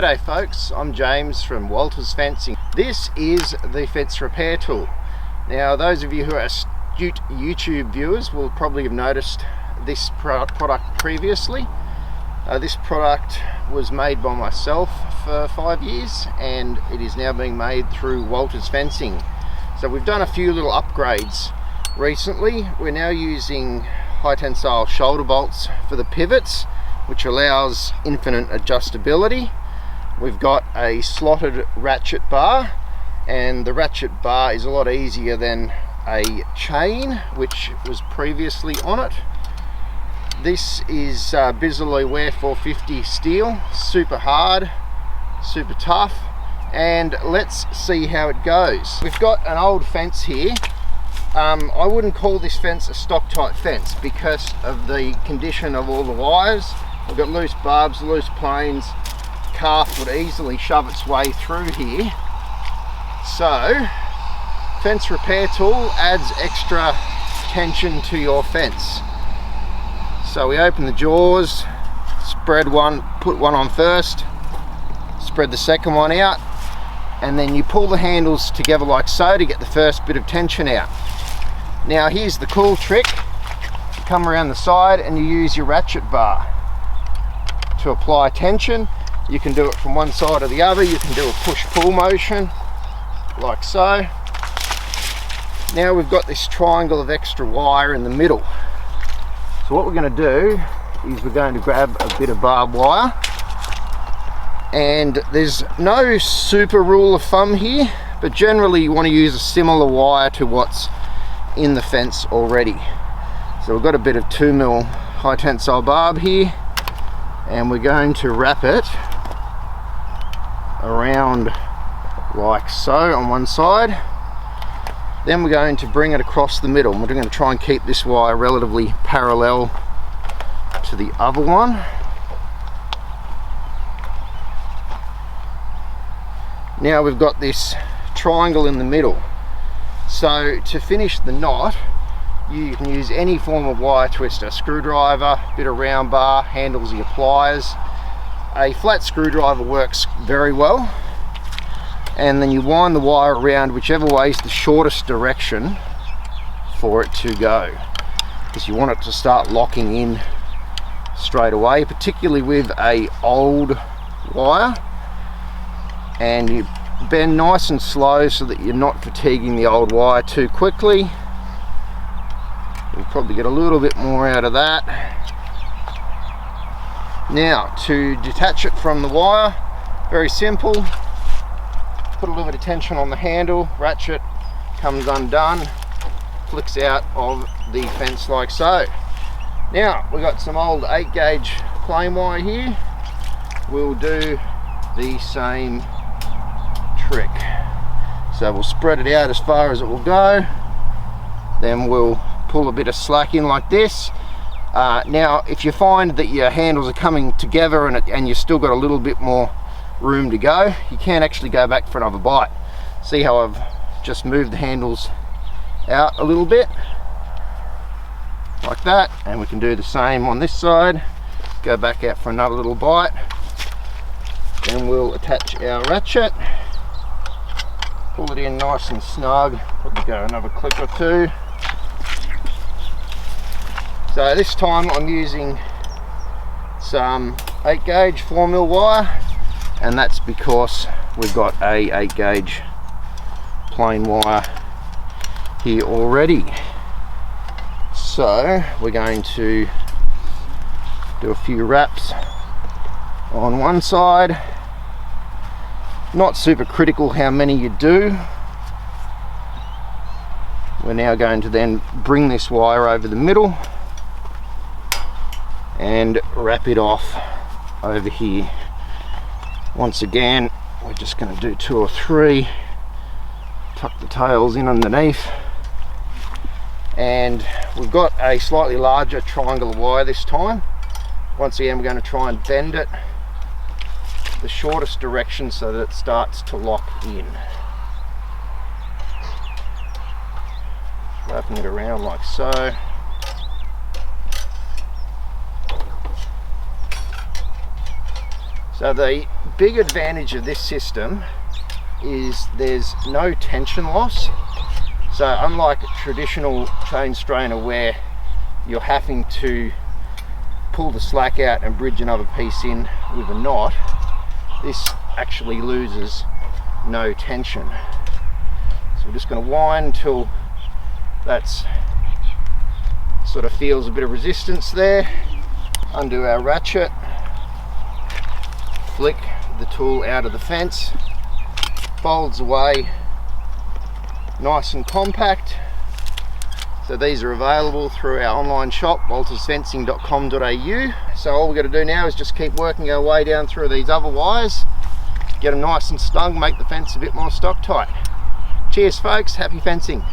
G'day folks, I'm James from Walters Fencing. This is the fence repair tool. Now those of you who are astute YouTube viewers will probably have noticed this product previously. This product was made by myself for 5 years and it is now being made through Walters Fencing. So we've done a few little upgrades recently. We're now using high tensile shoulder bolts for the pivots, which allows infinite adjustability. We've got a slotted ratchet bar, and the ratchet bar is a lot easier than a chain which was previously on it. This is Bisalloy Wear 450 steel, super hard, super tough, and let's see how it goes. We've got an old fence here. I wouldn't call this fence a stock type fence because of the condition of all the wires. We've got loose barbs, loose planes. Calf would easily shove its way through here. So fence repair tool adds extra tension to your fence. So we open the jaws, spread one, put one on first, spread the second one out, and then you pull the handles together like so to get the first bit of tension out. Now here's the cool trick. You come around the side and you use your ratchet bar to apply tension. You can do it from one side or the other. You can do a push-pull motion like so. Now we've got this triangle of extra wire in the middle. So what we're going to do is we're going to grab a bit of barbed wire, and there's no super rule of thumb here, but generally you want to use a similar wire to what's in the fence already. So we've got a bit of 2mm high tensile barb here, and we're going to wrap it around like so on one side. Then we're going to bring it across the middle. We're going to try and keep this wire relatively parallel to the other one. Now we've got this triangle in the middle. So to finish the knot, you can use any form of wire twister, screwdriver, bit of round bar, handles your pliers. A flat screwdriver works very well, and then you wind the wire around whichever way is the shortest direction for it to go, because you want it to start locking in straight away, particularly with a old wire. And you bend nice and slow so that you're not fatiguing the old wire too quickly. You'll probably get a little bit more out of that. Now to detach it from the wire, very simple. Put a little bit of tension on the handle, ratchet comes undone, flicks out of the fence like so. Now we've got some old 8-gauge plain wire here. We'll do the same trick. So we'll spread it out as far as it will go, then we'll pull a bit of slack in like this. Now if you find that your handles are coming together and you've still got a little bit more room to go, you can actually go back for another bite. See how I've just moved the handles out a little bit like that, and we can do the same on this side. Go back out for another little bite, then we'll attach our ratchet, pull it in nice and snug, probably go another click or two. So this time I'm using some 8-gauge 4mm wire, and that's because we've got a 8-gauge plain wire here already. So we're going to do a few wraps on one side. Not super critical how many you do. We're now going to then bring this wire over the middle and wrap it off over here. Once again, we're just going to do 2 or 3, tuck the tails in underneath, and we've got a slightly larger triangle of wire this time. Once again, we're going to try and bend it the shortest direction so that it starts to lock in. Wrapping it around like so. So the big advantage of this system is there's no tension loss. So unlike a traditional chain strainer where you're having to pull the slack out and bridge another piece in with a knot, this actually loses no tension. So we're just going to wind until that's sort of feels a bit of resistance there. Undo our ratchet, flick the tool out of the fence, folds away nice and compact. So these are available through our online shop, waltersfencing.com.au. So all we've got to do now is just keep working our way down through these other wires, get them nice and snug, make the fence a bit more stock tight. Cheers folks, happy fencing.